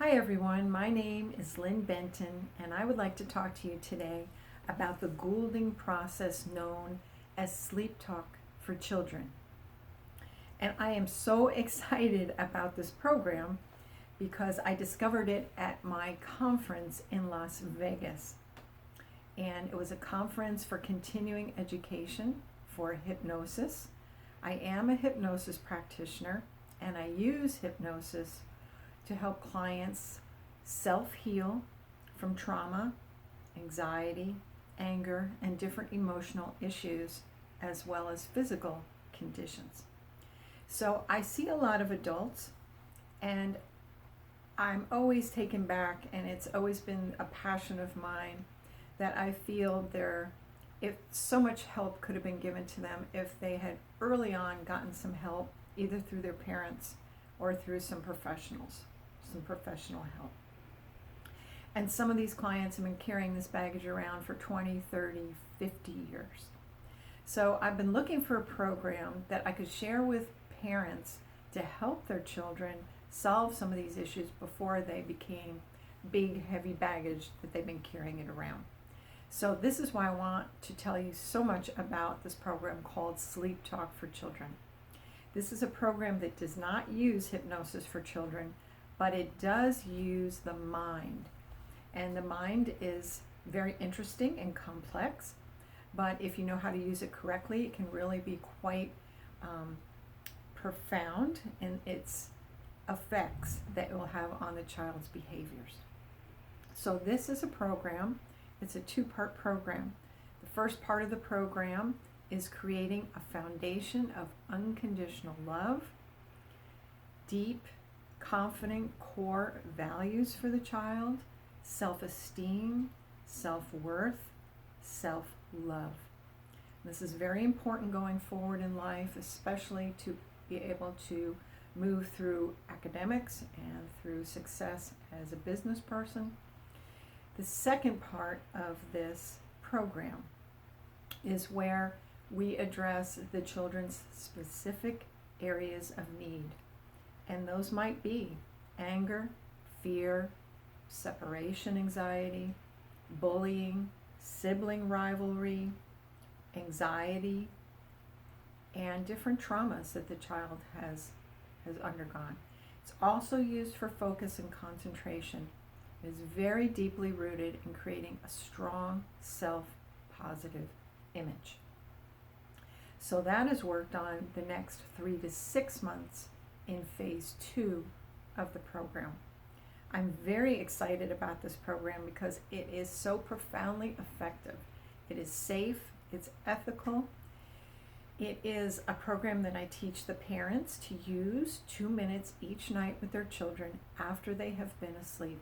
Hi everyone, my name is Lynn Benton and I would like to talk to you today about the Goulding process known as Sleep Talk for Children. And I am so excited about this program because I discovered it at my conference in Las Vegas. And it was a conference for continuing education for hypnosis. I am a hypnosis practitioner and I use hypnosis to help clients self-heal from trauma, anxiety, anger, and different emotional issues, as well as physical conditions. So I see a lot of adults, and I'm always taken back, and it's always been a passion of mine that I feel if so much help could have been given to them if they had early on gotten some help, either through their parents or through some professional help. And some of these clients have been carrying this baggage around for 20, 30, 50 years. So I've been looking for a program that I could share with parents to help their children solve some of these issues before they became big, heavy baggage that they've been carrying it around. So this is why I want to tell you so much about this program called Sleep Talk for Children. This is a program that does not use hypnosis for children, but it does use the mind. And the mind is very interesting and complex, but if you know how to use it correctly, it can really be quite profound in its effects that it will have on the child's behaviors. So this is a program, it's a two-part program. The first part of the program is creating a foundation of unconditional love, deep, confident core values for the child, self-esteem, self-worth, self-love. This is very important going forward in life, especially to be able to move through academics and through success as a business person. The second part of this program is where we address the children's specific areas of need. And those might be anger, fear, separation anxiety, bullying, sibling rivalry, anxiety, and different traumas that the child has undergone. It's also used for focus and concentration. It is very deeply rooted in creating a strong self-positive image. So that is worked on the next 3 to 6 months in phase 2 of the program. I'm very excited about this program because it is so profoundly effective. It is safe, it's ethical. It is a program that I teach the parents to use 2 minutes each night with their children after they have been asleep.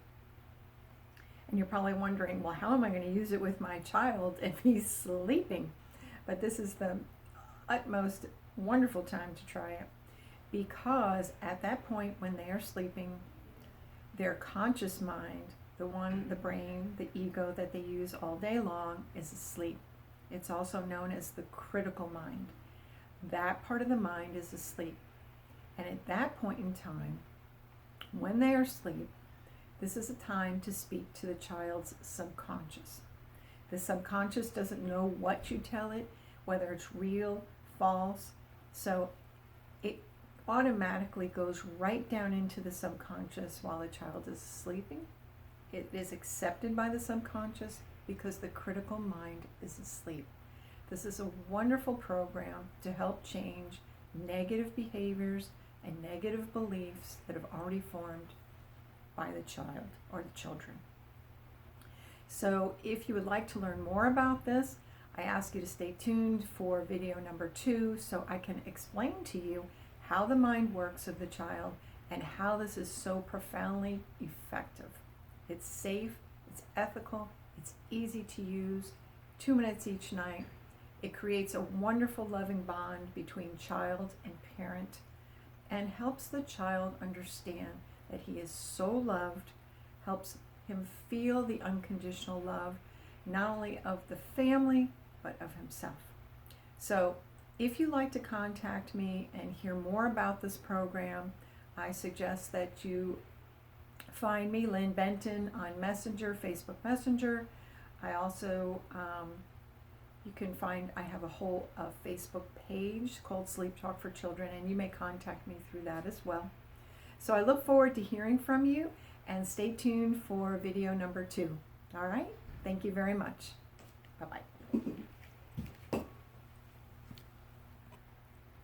And you're probably wondering, well, how am I going to use it with my child if he's sleeping? But this is the utmost wonderful time to try it, because at that point when they are sleeping, their conscious mind, the brain, the ego that they use all day long, is asleep. It's also known as the critical mind. That part of the mind is asleep. And at that point in time, when they are asleep, this is a time to speak to the child's subconscious. The subconscious doesn't know what you tell it, whether it's real, false. So it automatically goes right down into the subconscious while the child is sleeping. It is accepted by the subconscious because the critical mind is asleep. This is a wonderful program to help change negative behaviors and negative beliefs that have already formed by the child or the children. So if you would like to learn more about this, I ask you to stay tuned for video number 2 so I can explain to you how the mind works of the child and how this is so profoundly effective. It's safe, it's ethical, it's easy to use, 2 minutes each night. It creates a wonderful loving bond between child and parent and helps the child understand that he is so loved, helps him feel the unconditional love, not only of the family, but of himself. So if you'd like to contact me and hear more about this program, I suggest that you find me, Lynn Benton, on Messenger, Facebook Messenger. I also, you can find, I have a whole Facebook page called Sleep Talk for Children, and you may contact me through that as well. So I look forward to hearing from you, and stay tuned for video number 2. All right? Thank you very much. Bye-bye.